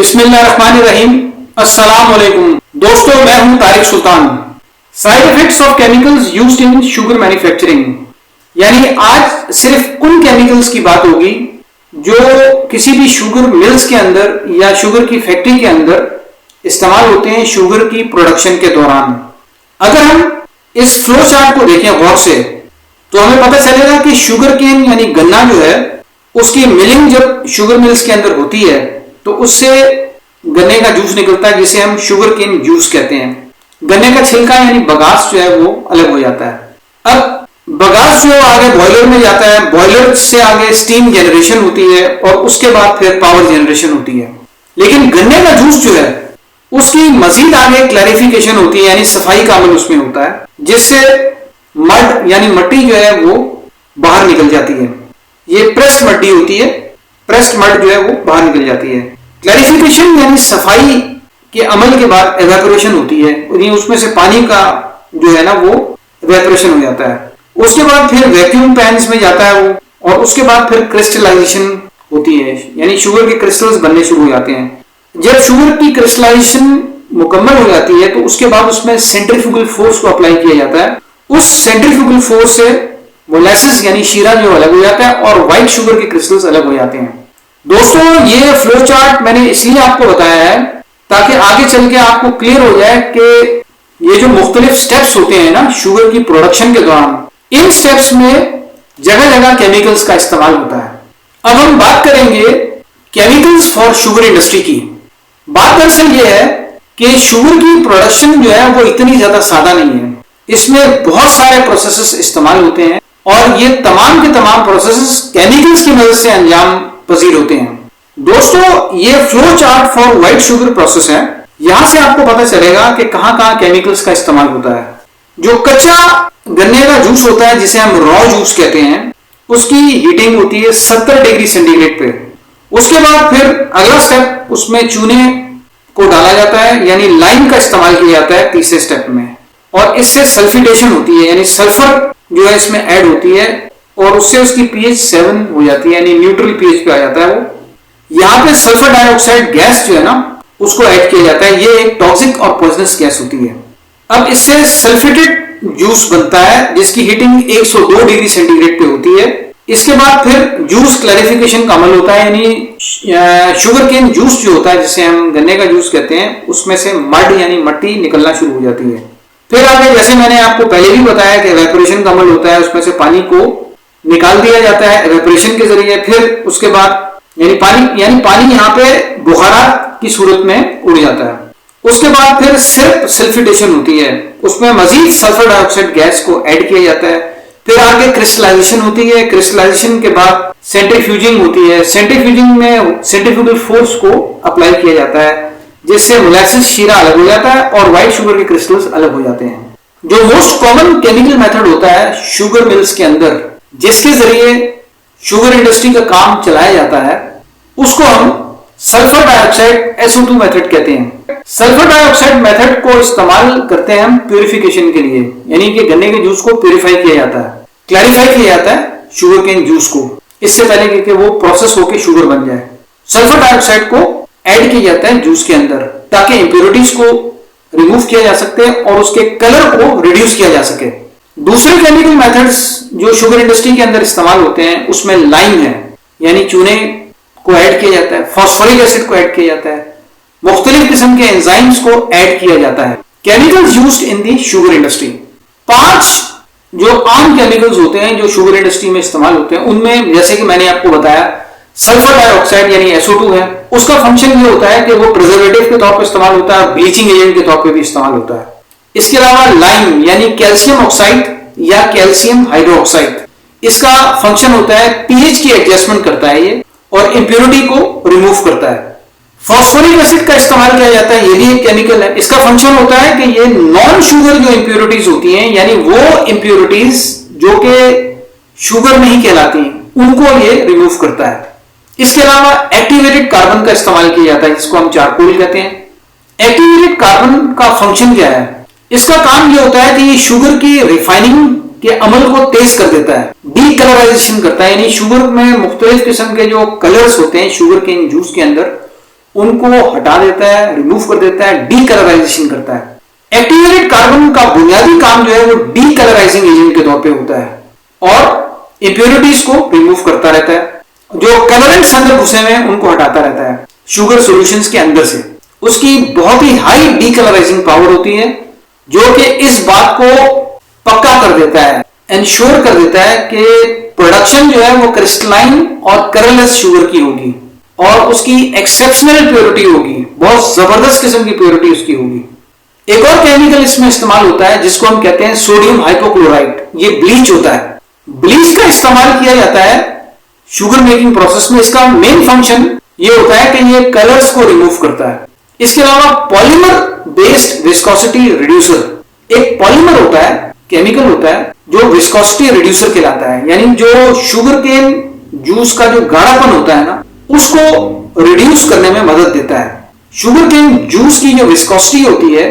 बिस्मिल्लाहिर्रहमानिर्रहीम। अस्सलाम वालेकुम दोस्तों, मैं हूं Tariq Sultan. Side effects of chemicals used in sugar manufacturing, यानी आज सिर्फ उन केमिकल्स की बात होगी जो किसी भी शुगर मिल्स के अंदर या शुगर की फैक्ट्री के अंदर इस्तेमाल होते हैं शुगर की प्रोडक्शन के दौरान। अगर हम इस फ्लो चार्ट को देखें गौर से तो हमें पता चलेगा कि शुगर केन यानी गन्ना जो है उसकी मिलिंग जब शुगर मिल्स के अंदर होती है तो उससे गन्ने का जूस निकलता है जिसे हम शुगर केन जूस कहते हैं। गन्ने का छिलका यानी बगास जो है वो अलग हो जाता है। अब बगास जो आगे बॉयलर में जाता है, बॉयलर से आगे स्टीम जनरेशन होती है और उसके बाद फिर पावर जनरेशन होती है। लेकिन गन्ने का जूस जो है उसकी मजीद आगे क्लैरिफिकेशन होती है, यानी सफाई का अमल उसमें होता है जिससे मड यानी मट्टी जो है वो बाहर निकल जाती है। ये प्रेस्ड मट्टी होती है, प्रेस्ड मड जो है वो बाहर निकल जाती है। क्लैरिफिकेशन यानी सफाई के अमल के बाद एवेपोरेशन होती है और ये उसमें से पानी का जो है ना वो एवेपोरेशन हो जाता है। उसके बाद फिर वैक्यूम पैन्स में जाता है वो, और उसके बाद फिर क्रिस्टलाइजेशन होती है, यानी शुगर के क्रिस्टल्स बनने शुरू हो जाते हैं। जब शुगर की क्रिस्टलाइजेशन मुकम्मल हो जाती है तो उसके बाद उसमें सेंट्रीफ्यूगल फोर्स को अप्लाई किया जाता है। उस सेंट्रीफ्यूगल फोर्स से मोलेसिस यानी शीरा जो अलग हो जाता है और व्हाइट शुगर के क्रिस्टल्स अलग हो जाते हैं। दोस्तों, ये फ्लो चार्ट मैंने इसलिए आपको बताया है ताकि आगे चल के आपको क्लियर हो जाए कि ये जो मुख्तलिफ स्टेप्स होते हैं ना शुगर की प्रोडक्शन के दौरान, इन स्टेप्स में जगह जगह केमिकल्स का इस्तेमाल होता है। अब हम बात करेंगे केमिकल्स फॉर शुगर इंडस्ट्री की। बात दरअसल ये है कि शुगर की प्रोडक्शन जो है वो इतनी ज्यादा सादा नहीं है, इसमें बहुत सारे प्रोसेसेस इस्तेमाल होते हैं और ये तमाम के तमाम प्रोसेसेस केमिकल्स की मदद से अंजाम पजीर होते हैं। दोस्तों, ये flow chart for white sugar process है। यहां से आपको पता चलेगा कि कहां कहां केमिकल्स का इस्तेमाल होता है। जो कच्चा गन्ने का जूस होता है जिसे हम रॉ जूस कहते हैं, उसकी हीटिंग होती है 70 डिग्री सेंटीग्रेड पे। उसके बाद फिर अगला स्टेप उसमें चूने को डाला जाता है यानी लाइम का इस्तेमाल किया जाता है तीसरे स्टेप में, और इससे सल्फिटेशन होती है यानी सल्फर जो है इसमें ऐड होती है और उससे उसकी पीएच 7 हो जाती है यानी न्यूट्रल पीएच पे आ जाता है वो। यहाँ पे सल्फर डाइऑक्साइड गैस जो है ना उसको ऐड किया जाता है। ये एक टॉक्सिक और पॉइजनस गैस होती है। अब इससे सल्फेटेड जूस बनता है जिसकी हीटिंग 102 डिग्री सेंटीग्रेड पे होती है। इसके बाद फिर जूस क्लैरिफिकेशन का अमल होता है यानी शुगर केन जूस जो होता है जिसे हम गन्ने का जूस कहते हैं उसमें से मड यानी मट्टी निकलना शुरू हो जाती है। फिर आगे जैसे मैंने आपको पहले भी बताया कि एवेपोरेशन का अमल होता है, उसमें से पानी को निकाल दिया जाता है एवेपोरेशन के जरिए। फिर उसके बाद यानी पानी यहाँ पे बुखारात की सूरत में उड़ जाता है। उसके बाद फिर सिर्फ सल्फिटेशन होती है, उसमें मजीद सल्फर डाइऑक्साइड गैस को ऐड किया जाता है। फिर आगे क्रिस्टलाइजेशन होती है, क्रिस्टलाइजेशन के बाद सेंट्रीफ्यूजिंग होती है। सेंट्रीफ्यूजिंग में सेंट्रीफ्यूगल फोर्स को अप्लाई किया जाता है जिससे मोलेसिस शीरा अलग हो जाता है और व्हाइट शुगर के क्रिस्टल्स अलग हो जाते हैं। जो मोस्ट कॉमन केमिकल मेथड होता है शुगर मिल्स के अंदर जिसके जरिए शुगर इंडस्ट्री का काम चलाया जाता है उसको हम सल्फर डाइऑक्साइड SO2 मेथड कहते हैं। सल्फर डाइऑक्साइड मेथड को इस्तेमाल करते हैं हम प्यूरिफिकेशन के लिए, यानी कि गन्ने के जूस को प्यूरिफाई किया जाता है, क्लैरिफाई किया जाता है शुगर केन जूस को इससे पहले कि वो प्रोसेस होकर शुगर बन जाए। सल्फर डाइऑक्साइड को ऐड किया जाता है जूस के अंदर ताकि इंप्योरिटीज को रिमूव किया जा सके और उसके कलर को रिड्यूस किया जा सके। दूसरे केमिकल मेथड्स जो शुगर इंडस्ट्री के अंदर इस्तेमाल होते हैं उसमें लाइम है यानी चूने को ऐड किया जाता है, फॉस्फोरिक एसिड को ऐड किया जाता है, मुख्तलिफ किस्म के एंजाइम्स को ऐड किया जाता है। केमिकल्स यूज्ड इन दी शुगर इंडस्ट्री। 5 जो आम केमिकल्स होते हैं जो शुगर इंडस्ट्री में इस्तेमाल होते हैं उनमें जैसे कि मैंने आपको बताया सल्फर डाइऑक्साइड यानी SO2 है। उसका फंक्शन ये होता है कि वो प्रिजर्वेटिव के तौर पर इस्तेमाल होता है, ब्लीचिंग एजेंट के तौर पर भी इस्तेमाल होता है। इसके अलावा लाइम यानी कैल्शियम ऑक्साइड या कैल्शियम हाइड्रोक्साइड, इसका फंक्शन होता है पीएच की एडजस्टमेंट करता है ये और इंप्योरिटी को रिमूव करता है। फॉस्फोरिक एसिड का इस्तेमाल किया जाता है, ये भी एक केमिकल है। इसका फंक्शन होता है कि ये नॉन शुगर जो इंप्योरिटीज होती हैं यानी वो इंप्योरिटीज जो कि शुगर नहीं कहलाती उनको ये रिमूव करता है। इसके अलावा एक्टिवेटेड कार्बन का इस्तेमाल किया जाता है जिसको हम चारकोल कहते हैं। एक्टिवेटेड कार्बन का फंक्शन क्या है? इसका काम यह होता है कि ये शुगर की रिफाइनिंग के अमल को तेज कर देता है, डीकलराइजेशन करता है, यानी शुगर में मुख्तलिफ किस्म के जो कलर्स होते हैं शुगर के जूस के अंदर उनको हटा देता है, रिमूव कर देता है, डीकलराइजेशन करता है। एक्टिवेटेड कार्बन का बुनियादी काम जो है वो डीकलराइजिंग एजेंट के तौर पे होता है और इंप्योरिटीज को रिमूव करता रहता है। जो कलरेंट्स अंदर घुसे हुए हैं उनको हटाता रहता है शुगर सॉल्यूशंस के अंदर से। उसकी बहुत ही हाई डीकलराइजिंग पावर होती है जो कि इस बात को पक्का कर देता है, इंश्योर कर देता है कि प्रोडक्शन जो है वो क्रिस्टलाइन और कलरलेस शुगर की होगी और उसकी एक्सेप्शनल प्योरिटी होगी, बहुत जबरदस्त किस्म की प्योरिटी उसकी होगी। एक और केमिकल इसमें इस्तेमाल होता है जिसको हम कहते हैं सोडियम हाइपोक्लोराइड। ये ब्लीच होता है। ब्लीच का इस्तेमाल किया जाता है शुगर मेकिंग प्रोसेस में। इसका मेन फंक्शन ये होता है कि ये कलर्स को रिमूव करता है। इसके अलावा पॉलीमर बेस्ड विस्कोसिटी रिड्यूसर, एक पॉलीमर होता है, केमिकल होता है जो विस्कोसिटी रिड्यूसर कहलाता है, यानी जो शुगर केन जूस का जो गाढ़ापन होता है ना उसको रिड्यूस करने में मदद देता है। शुगर केन जूस की जो विस्कोसिटी होती है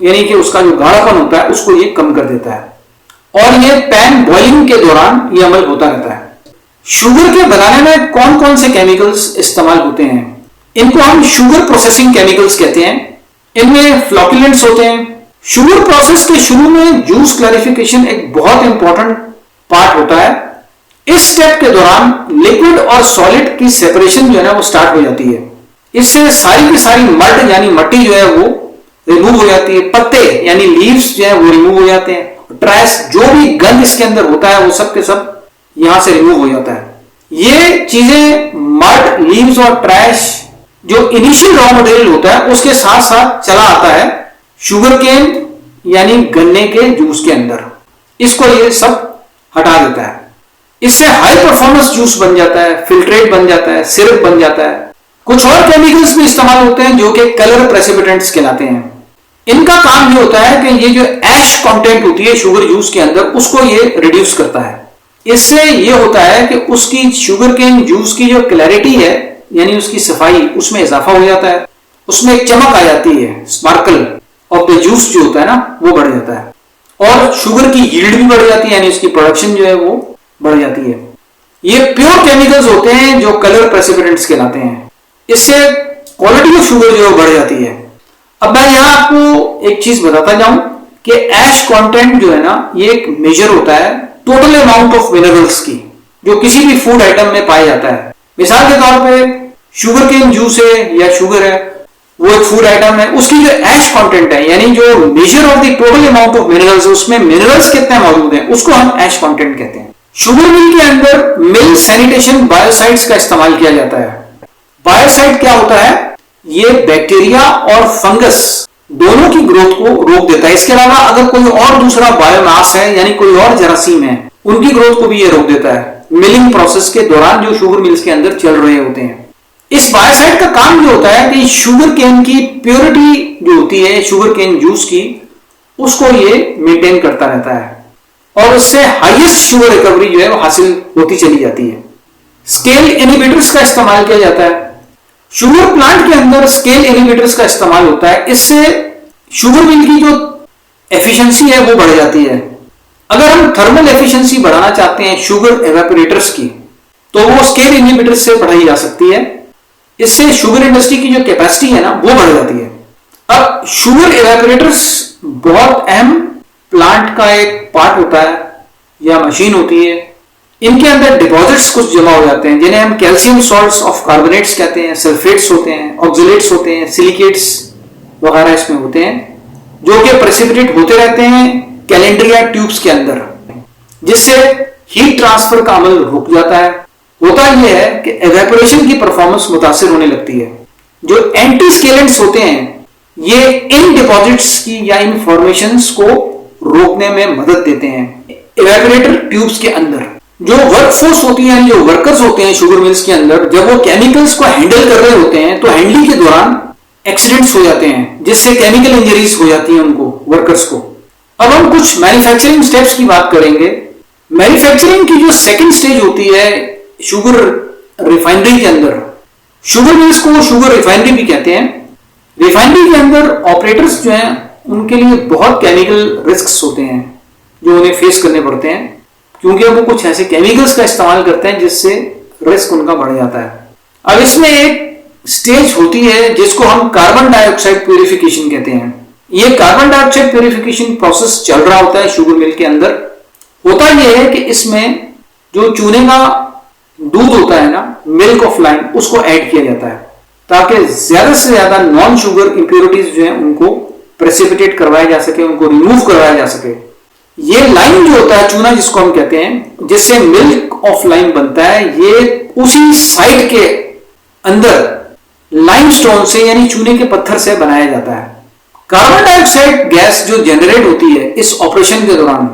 यानी कि उसका जो गाढ़ापन होता है उसको ये कम कर देता है और ये पैन बॉइलिंग के दौरान ये अमल होता रहता है। शुगर के बनाने में कौन कौन से केमिकल्स इस्तेमाल होते हैं, इनको हम शुगर प्रोसेसिंग केमिकल्स कहते हैं। इनमें फ्लोकुलेंट्स होते हैं। शुगर प्रोसेस के शुरू में जूस क्लैरिफिकेशन एक बहुत इंपॉर्टेंट पार्ट होता है। इस स्टेप के दौरान लिक्विड और सॉलिड की सेपरेशन जो है ना वो स्टार्ट हो जाती है। इससे सारी की सारी मड यानी मट्टी जो है वो रिमूव हो जाती है। पत्ते यानी लीव्स जो है वो रिमूव हो जाते हैं। ट्रैश, जो भी गंद इसके अंदर होता है वो सब के सब यहां से रिमूव हो जाता है। ये चीजें मड, लीव्स और ट्रैश जो इनिशियल रॉ मटेरियल होता है उसके साथ साथ चला आता है शुगर केन यानी गन्ने के जूस के अंदर। इसको ये सब हटा देता है। इससे हाई परफॉर्मेंस जूस बन जाता है, फिल्ट्रेट बन जाता है, सिरप बन जाता है। कुछ और केमिकल्स भी इस्तेमाल होते हैं जो कि कलर प्रेसिपिटेंट्स कहलाते हैं। इनका काम ये होता है कि ये जो ऐश कंटेंट होती है शुगर जूस के अंदर उसको ये रिड्यूस करता है। इससे ये होता है कि उसकी शुगर केन जूस की जो क्लैरिटी है यानी उसकी सफाई उसमें इजाफा हो जाता है। उसमें एक चमक आ जाती है, स्पार्कल ऑफ द जूस जो होता है ना वो बढ़ जाता है और शुगर की यील्ड भी बढ़ जाती है यानी उसकी प्रोडक्शन जो है वो बढ़ जाती है। ये प्योर केमिकल्स होते हैं जो कलर प्रेसिपिटेंट्स कहलाते हैं। इससे क्वालिटी ऑफ शुगर जो है बढ़ जाती है। अब मैं यहां आपको एक चीज बताता जाऊं कि ऐश कंटेंट जो है ना ये एक मेजर होता है टोटल अमाउंट ऑफ मिनरल्स की जो किसी भी फूड आइटम में पाया जाता है। मिसाल के तौर पे शुगर केन जूस है या शुगर है, वो एक फूड आइटम है, उसकी जो ऐश कंटेंट है यानी जो measure of the total amount of minerals उसमें मिनरल्स कितने मौजूद हैं उसको हम ऐश कंटेंट कहते हैं। शुगर मिल के अंदर मिल सैनिटेशन बायोसाइड्स का इस्तेमाल किया जाता है। बायोसाइड क्या होता है? ये बैक्टीरिया और फंगस दोनों की ग्रोथ को रोक देता है। इसके अलावा अगर कोई और दूसरा बायोमास है यानी कोई और जरासीम है उनकी ग्रोथ को भी ये रोक देता है मिलिंग प्रोसेस के दौरान जो शुगर मिल्स के अंदर चल रहे होते हैं। इस बायोसाइड का काम ये होता है कि शुगर केन की प्योरिटी जो होती है शुगर केन जूस की उसको ये मेंटेन करता रहता है और उससे हाईएस्ट शुगर रिकवरी जो है वो हासिल होती चली जाती है। स्केल इनहिबिटर्स का इस्तेमाल किया जाता है। शुगर प्लांट के अंदर स्केल इनहिबिटर्स का इस्तेमाल होता है। इससे शुगर मिल की जो एफिशिएंसी है वो बढ़ जाती है। अगर हम थर्मल एफिशिएंसी बढ़ाना चाहते हैं शुगर एवेपोरेटर्स की तो वो स्केल इनहिबिटर्स से बढ़ाई जा सकती है। इससे शुगर इंडस्ट्री की जो कैपेसिटी है ना वो बढ़ जाती है। अब शुगर एवेपोरेटर्स बहुत अहम प्लांट का एक पार्ट होता है या मशीन होती है। इनके अंदर डिपॉजिट्स कुछ जमा हो जाते हैं जिन्हें हम कैल्शियम सॉल्ट्स ऑफ कार्बोनेट्स कहते हैं, सल्फेट्स होते हैं, ऑक्सलेट्स होते हैं, सिलिकेट्स वगैरह इसमें होते हैं जो कि प्रेसिपिटेट होते रहते हैं कैलेंड्रिया ट्यूब्स के अंदर, जिससे हीट ट्रांसफर का अमल रुक जाता है। होता यह है कि एवेपोरेशन की परफॉर्मेंस मुतासिर होने लगती है। जो एंटी स्केलेंट्स होते हैं ये इन डिपॉजिट्स की या इन फॉर्मेशंस को रोकने में मदद देते हैं। एवेपोरेटर ट्यूब्स के अंदर जो वर्कफोर्स होती है, जो वर्कर्स होते हैं शुगर मिल्स के अंदर, जब वो केमिकल्स को हैंडल कर रहे होते हैं तो हैंडलिंग के दौरान एक्सीडेंट्स हो जाते हैं जिससे केमिकल इंजरीज हो जाती हैं उनको, वर्कर्स को। अब हम कुछ मैन्युफैक्चरिंग स्टेप्स की बात करेंगे। मैन्युफैक्चरिंग की जो सेकंड स्टेज होती है शुगर रिफाइनरी के अंदर, शुगर मिल्स को शुगर रिफाइनरी भी कहते हैं। रिफाइनरी के अंदर ऑपरेटर्स जो हैं उनके लिए बहुत केमिकल रिस्क्स होते हैं जो उन्हें फेस करने पड़ते हैं क्योंकि वो कुछ ऐसे केमिकल्स का इस्तेमाल करते हैं जिससे रिस्क उनका बढ़ जाता है। अब इसमें एक स्टेज होती है जिसको हम कार्बन डाइऑक्साइड प्यूरिफिकेशन कहते हैं। ये कार्बन डाइऑक्साइड प्यूरिफिकेशन प्रोसेस चल रहा होता है शुगर मिल के अंदर। होता यह है कि इसमें जो चूने का दूध होता है ना, मिल्क ऑफ लाइन, उसको ऐड किया जाता है ताकि ज्यादा से ज्यादा नॉन शुगर इंप्योरिटीज जो है उनको प्रेसिपिटेट करवाया जा सके, उनको रिमूव करवाया जा सके। ये लाइन जो होता है, चूना जिसको हम कहते हैं, जिससे मिल्क ऑफ लाइन बनता है, ये उसी साइट के अंदर लाइमस्टोन से यानी चूने के पत्थर से बनाया जाता है। कार्बन डाइऑक्साइड गैस जो जनरेट होती है इस ऑपरेशन के दौरान,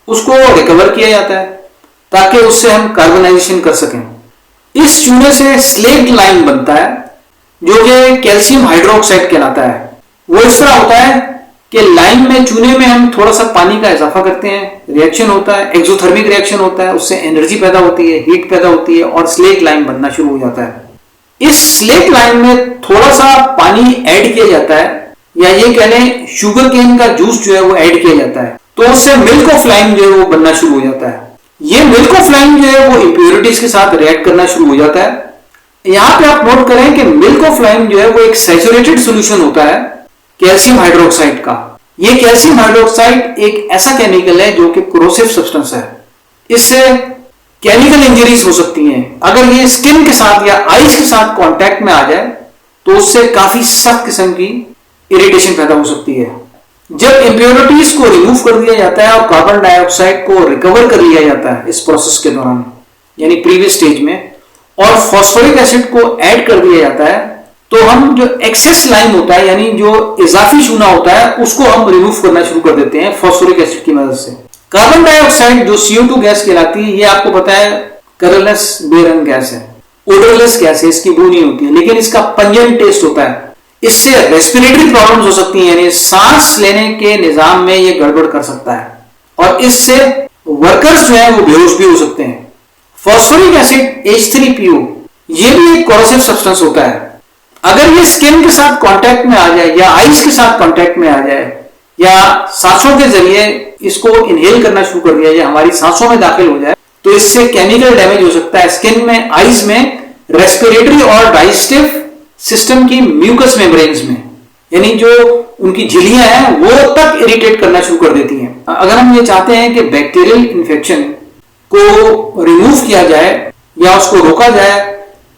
उसको रिकवर किया जाता है ताकि उससे हम कार्बनाइजेशन कर सकें। इस चूने से स्लेट लाइम बनता है जो कि कैल्शियम हाइड्रोक्साइड कहलाता है। वो इस तरह होता है कि लाइम में, चूने में हम थोड़ा सा पानी का इजाफा करते हैं, रिएक्शन होता है, एक्सोथर्मिक रिएक्शन होता है, उससे एनर्जी पैदा होती है, हीट पैदा होती है और स्लेट लाइम बनना शुरू हो जाता है। इस स्लेट लाइम में थोड़ा सा पानी ऐड किया जाता है, या ये कह लें शुगर केन का जूस जो है वो ऐड किया जाता है, तो उससे मिल्क ऑफ लाइम जो है वो बनना शुरू हो जाता है। ये मिल्क ऑफ लाइम जो है वो इंप्योरिटीज के साथ रिएक्ट करना शुरू हो जाता है। यहां पे आप नोट करें कि मिल्क ऑफ लाइम जो है वो एक सैचुरेटेड सॉल्यूशन होता है कैल्शियम हाइड्रोक्साइड का। ये कैल्शियम हाइड्रोक्साइड एक ऐसा केमिकल है जो कि कोरोसिव सब्सटेंस है। इससे केमिकल इंजरीज हो सकती हैं। अगर ये स्किन के साथ या आइज के साथ कांटेक्ट में आ जाए तो उससे काफी सख्त किस्म की इरिटेशन पैदा हो सकती है। जब इंप्योरिटीज को रिमूव कर दिया जाता है और कार्बन डाइऑक्साइड को रिकवर कर लिया जाता है इस प्रोसेस के दौरान, यानी प्रीवियस स्टेज में, और फॉस्फोरिक एसिड को ऐड कर दिया जाता है, तो हम जो एक्सेस लाइम होता है यानी जो इजाफी चूना होता है उसको हम रिमूव करना शुरू कर देते हैं फॉस्फोरिक एसिड की मदद से। कार्बन डाइऑक्साइड जो CO2 गैस कहलाती है, ये आपको पता है कलरलेस बेरंग गैस है, ओडरलेस गैस है, इसकी बू नहीं होती है, लेकिन इसका पंजेंट टेस्ट होता है। इससे रेस्पिरेटरी प्रॉब्लम्स हो सकती हैं, यानी सांस लेने के निजाम में ये गड़बड़ कर सकता है और इससे वर्कर्स जो है वो बेहोश भी हो सकते हैं। फॉस्फोरिक एसिड H3PO ये भी एक कोरोसिव सब्सटेंस होता है। अगर ये स्किन के साथ कांटेक्ट में आ जाए या आइस के साथ कांटेक्ट में आ जाए या सांसों के जरिए इसको इनहेल करना शुरू कर दिया जाए, हमारी सांसों में दाखिल हो जाए, तो इससे केमिकल डैमेज हो सकता है स्किन में, आइस में, रेस्पिरेटरी और डाइजेस्टिव सिस्टम की म्यूकस मेम्ब्रेन्स में, यानी जो उनकी झिल्लियां हैं वो तक इरिटेट करना शुरू कर देती हैं। अगर हम ये चाहते हैं कि बैक्टीरियल इन्फेक्शन को रिमूव किया जाए या उसको रोका जाए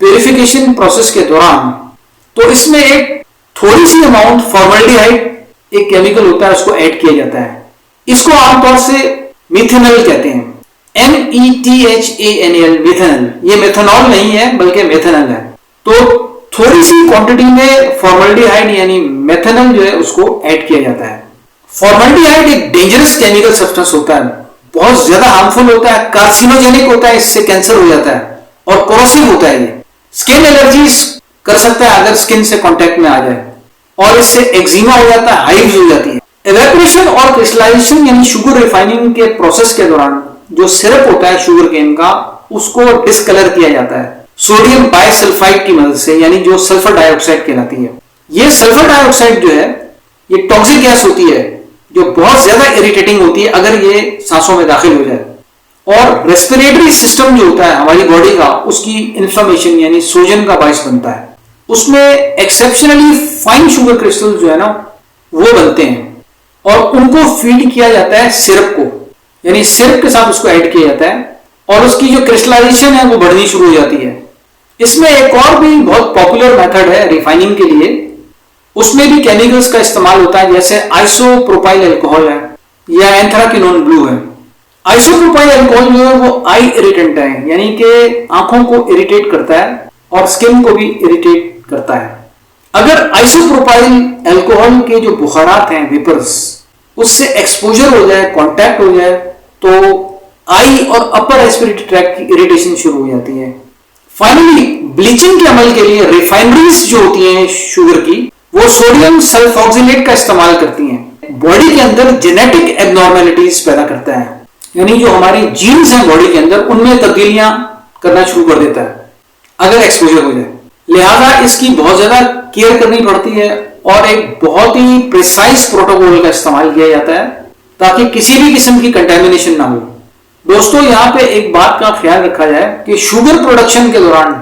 प्यूरिफिकेशन प्रोसेस के दौरान, तो इसमें एक थोड़ी सी अमाउंट फॉर्मल्डिहाइड एक केमिकल होता है उसको ऐड किया जाता है। इसको आमतौर से मिथेनॉल कहते हैं, METHANAL, मिथेनॉल। ये मेथनॉल नहीं है बल्कि मेथेनॉल है। तो थोड़ी सी क्वांटिटी में फॉर्मल्डिहाइड यानी मेथेनॉल जो है उसको ऐड किया जाता है। फॉर्मल्डिहाइड एक डेंजरस केमिकल सब्सटेंस होता है, बहुत ज्यादा हार्मफुल होता है, कार्सिनोजेनिक होता है, इससे कैंसर हो जाता है और कोरोसिव होता है। ये स्किन एलर्जीज कर सकता है अगर स्किन से कांटेक्ट में आ जाए, और इससे एक्जिमा हो जाता है, हाइव्स हो जाती है। इवेपोरेशन और क्रिस्टलाइजेशन यानी शुगर रिफाइनिंग के प्रोसेस के दौरान जो सिरप होता है शुगर केन का, उसको डिस्कलर किया जाता है सोडियम बाइसल्फाइड की मदद से, यानी जो सल्फर डाइऑक्साइड कहलाती है। ये सल्फर डाइऑक्साइड जो है ये टॉक्सिक गैस होती है जो बहुत ज्यादा इरिटेटिंग होती है अगर ये सांसों में दाखिल हो जाए, और रेस्पिरेटरी सिस्टम जो होता है हमारी बॉडी का, उसकी इन्फ्लेमेशन यानी सूजन का बायस बनता है। उसमें एक्सेप्शनली फाइन शुगर क्रिस्टल जो है ना वो बनते हैं और उनको फीड किया जाता है सिरप को, यानी सिरप के साथ उसको ऐड किया जाता है और उसकी जो क्रिस्टलाइजेशन है वो बढ़नी शुरू हो जाती है। इसमें एक और भी बहुत पॉपुलर मेथड है रिफाइनिंग के लिए, उसमें भी केमिकल्स का इस्तेमाल होता है, जैसे आइसोप्रोपाइल अल्कोहल है या एंथ्राक्विनोन ब्लू है। आइसोप्रोपाइल अल्कोहल जो है वो आई इरिटेंट है, यानी कि आंखों को इरिटेट करता है और स्किन को भी इरिटेट करता है। अगर आइसोप्रोपाइल अल्कोहल के जो बुखारात हैं, वेपर्स, उससे एक्सपोजर हो जाए, कांटेक्ट हो जाए, तो आई और अपर रेस्पिरेटरी ट्रैक्ट की इरिटेशन शुरू हो जाती है। फाइनली ब्लीचिंग के अमल के लिए रिफाइनरीज जो होती हैं शुगर की, वो सोडियम सल्फोक्सिलेट का इस्तेमाल करती हैं। बॉडी के अंदर जेनेटिक एबनॉर्मेलिटीज पैदा करता है, यानी जो हमारी जीन्स हैं बॉडी के अंदर, उनमें तब्दीलियां करना शुरू कर देता है अगर एक्सपोजर हो जाए। लिहाजा इसकी बहुत ज्यादा केयर करनी पड़ती है और एक बहुत ही प्रिसाइज प्रोटोकॉल का इस्तेमाल किया जाता है ताकि किसी भी किस्म की कंटेमिनेशन ना हो। दोस्तों, यहां पे एक बात का ख्याल रखा जाए कि शुगर प्रोडक्शन के दौरान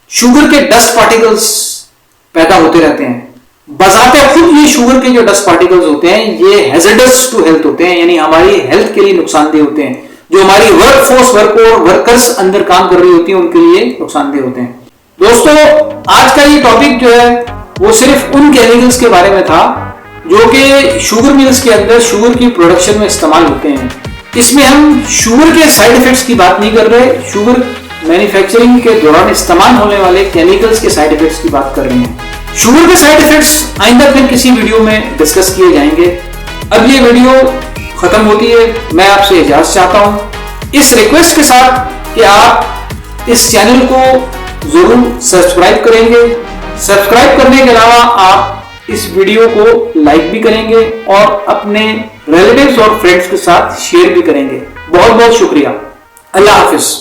शुगर के डस्ट पार्टिकल्स पैदा होते रहते हैं। बजाते खुद ये शुगर के जो डस्ट पार्टिकल्स होते हैं ये हैजर्डस टू हेल्थ होते हैं, यानी हमारी हेल्थ के लिए नुकसानदेह होते हैं। जो हमारी वर्कर्स अंदर काम कर रही होती है उनके लिए नुकसानदेह होते हैं। दोस्तों, आज का ये टॉपिक जो है वो सिर्फ उन केमिकल्स के बारे में था जो कि शुगर मिल्स के अंदर शुगर की प्रोडक्शन में इस्तेमाल होते हैं। इसमें हम शुगर के साइड इफेक्ट्स की बात नहीं कर रहे, शुगर मैन्युफैक्चरिंग के दौरान इस्तेमाल होने वाले केमिकल्स के साइड इफेक्ट्स की बात कर रहे हैं। शुगर के साइड इफेक्ट्स आइंदा फिर किसी वीडियो में डिस्कस किए जाएंगे। अब ये वीडियो खत्म होती है, मैं आपसे इजाजत चाहता हूं इस रिक्वेस्ट के साथ कि आप इस चैनल को जरूर सब्सक्राइब करेंगे। सब्सक्राइब करने के अलावा आप इस वीडियो को लाइक भी करेंगे और अपने रिलेटिव्स और फ्रेंड्स के साथ शेयर भी करेंगे। बहुत बहुत शुक्रिया। अल्लाह हाफिज।